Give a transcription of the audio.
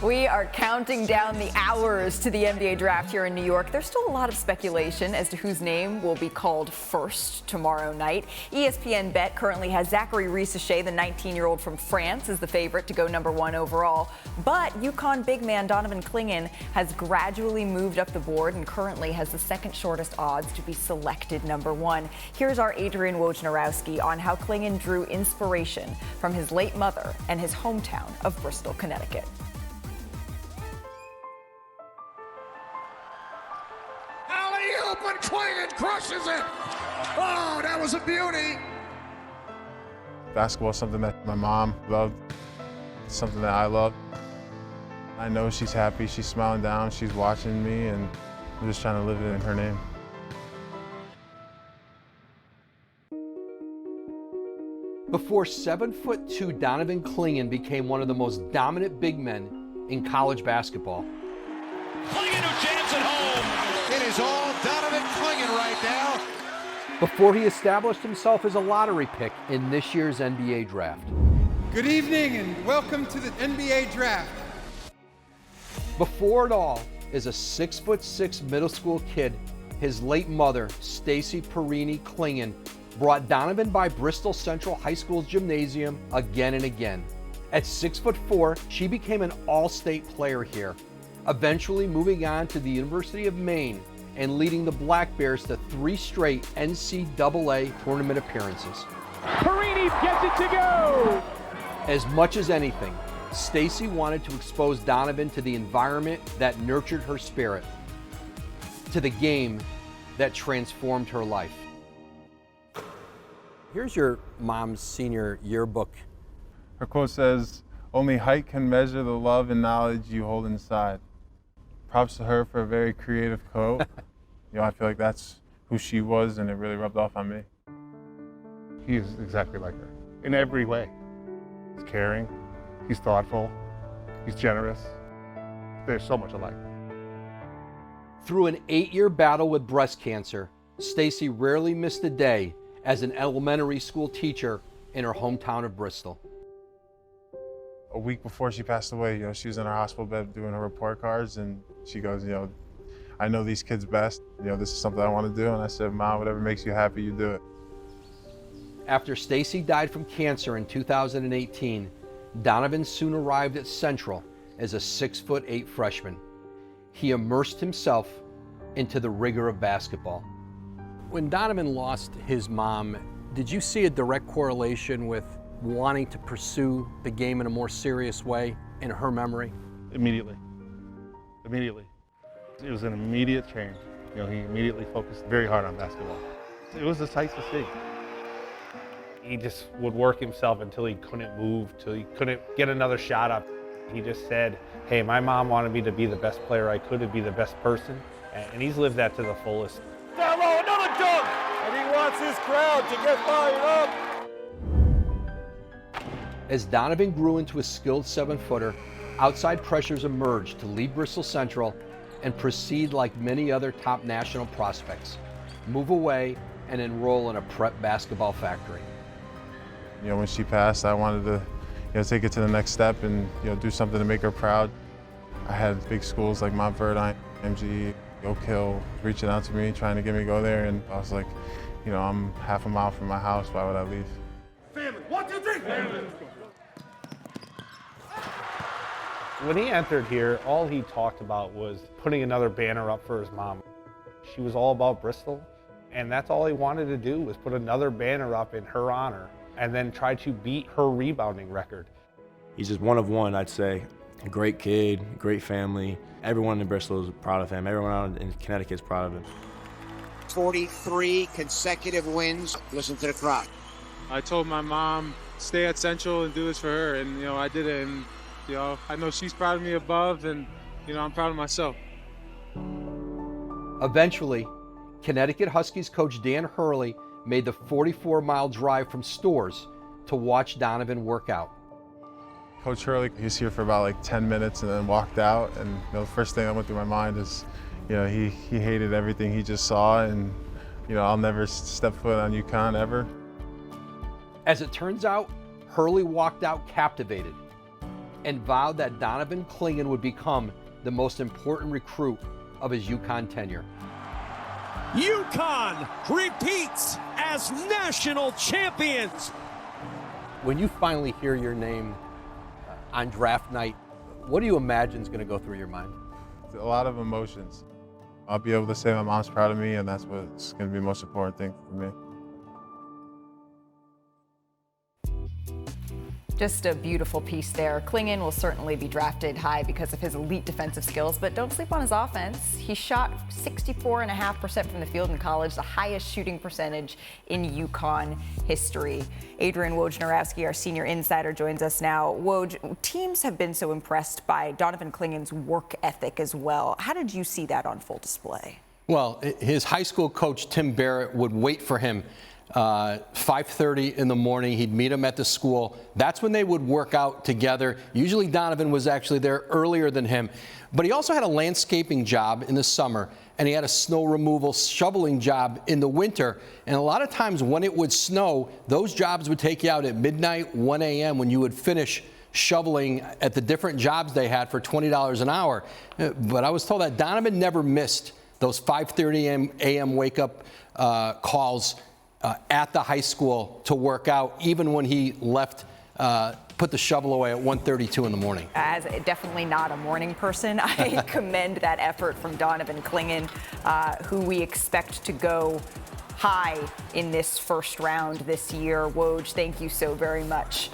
We are counting down the hours to the NBA draft here in New York. There's still a lot of speculation as to whose name will be called first tomorrow night. ESPN Bet currently has Zachary Risacher, the 19-year-old from France, as the favorite to go #1 overall. But UConn big man Donovan Clingan has gradually moved up the board and currently has the second shortest odds to be selected #1. Here's our Adrian Wojnarowski on how Clingan drew inspiration from his late mother and his hometown of Bristol, Connecticut. Open, Clingan crushes it. Oh, that was a beauty. Basketball is something that my mom loved, something that I love. I know she's happy, she's smiling down, she's watching me, and I'm just trying to live it in her name. Before 7'2", Donovan Clingan became one of the most dominant big men in college basketball. Clingan who jams it home. It is all Donovan Clingan right now. Before he established himself as a lottery pick in this year's NBA draft. Good evening and welcome to the NBA draft. Before it all, as a 6'6" middle school kid, his late mother, Stacy Perini Clingan, brought Donovan by Bristol Central High School's gymnasium again and again. At 6'4", she became an all-state player here, eventually moving on to the University of Maine and leading the Black Bears to 3 straight NCAA tournament appearances. Perini gets it to go! As much as anything, Stacy wanted to expose Donovan to the environment that nurtured her spirit, to the game that transformed her life. Here's your mom's senior yearbook. Her quote says, "Only height can measure the love and knowledge you hold inside." Props to her for a very creative quote. I feel like that's who she was, and it really rubbed off on me. He is exactly like her in every way. He's caring, he's thoughtful, he's generous. They're so much alike. Through an 8-year battle with breast cancer, Stacy rarely missed a day as an elementary school teacher in her hometown of Bristol. A week before she passed away, she was in her hospital bed doing her report cards, and she goes, I know these kids best. This is something I want to do. And I said, Mom, whatever makes you happy, you do it. After Stacy died from cancer in 2018, Donovan soon arrived at Central as a 6'8" freshman. He immersed himself into the rigor of basketball. When Donovan lost his mom, did you see a direct correlation with wanting to pursue the game in a more serious way in her memory? Immediately. It was an immediate change. He immediately focused very hard on basketball. It was a sight to see. He just would work himself until he couldn't move, till he couldn't get another shot up. He just said, hey, my mom wanted me to be the best player I could, to be the best person, and he's lived that to the fullest. Down low, another dunk! And he wants his crowd to get fired up! As Donovan grew into a skilled 7-footer, outside pressures emerged to leave Bristol Central and proceed like many other top national prospects, move away and enroll in a prep basketball factory. When she passed, I wanted to take it to the next step and do something to make her proud. I had big schools like Mount Verdine, MGE, Oak Hill reaching out to me, trying to get me to go there, and I was like, I'm half a mile from my house, why would I leave? Family, 1, 2, 3! Family. When he entered here, all he talked about was putting another banner up for his mom. She was all about Bristol, and that's all he wanted to do, was put another banner up in her honor and then try to beat her rebounding record. He's just one of one, I'd say. A great kid, great family. Everyone in Bristol is proud of him. Everyone out in Connecticut is proud of him. 43 consecutive wins. Listen to the crowd. I told my mom, stay at Central and do this for her, and I did it, and I know she's proud of me above, and I'm proud of myself. Eventually, Connecticut Huskies coach Dan Hurley made the 44-mile drive from Stores to watch Donovan work out. Coach Hurley, he was here for about like 10 minutes and then walked out, and the first thing that went through my mind is, he hated everything he just saw, and I'll never step foot on UConn ever. As it turns out, Hurley walked out captivated. and vowed that Donovan Clingan would become the most important recruit of his UConn tenure. UConn repeats as national champions. When you finally hear your name on draft night, what do you imagine is going to go through your mind? A lot of emotions. I'll be able to say my mom's proud of me, and that's what's going to be the most important thing for me. Just a beautiful piece there. Clingan will certainly be drafted high because of his elite defensive skills, but don't sleep on his offense. He shot 64.5% from the field in college, the highest shooting percentage in UConn history. Adrian Wojnarowski, our senior insider, joins us now. Woj, teams have been so impressed by Donovan Clingan's work ethic as well. How did you see that on full display? Well, his high school coach, Tim Barrett, would wait for him 5:30 in the morning. He'd meet him at the school. That's when they would work out together. Usually Donovan was actually there earlier than him. But he also had a landscaping job in the summer, and he had a snow removal shoveling job in the winter. And a lot of times when it would snow, those jobs would take you out at midnight, 1 a.m. when you would finish shoveling at the different jobs they had for $20 an hour. But I was told that Donovan never missed those 5:30 a.m. wake-up calls at the high school to work out, even when he left, put the shovel away at 1:32 in the morning. As definitely not a morning person, I commend that effort from Donovan Clingan, who we expect to go high in this first round this year. Woj, thank you so very much.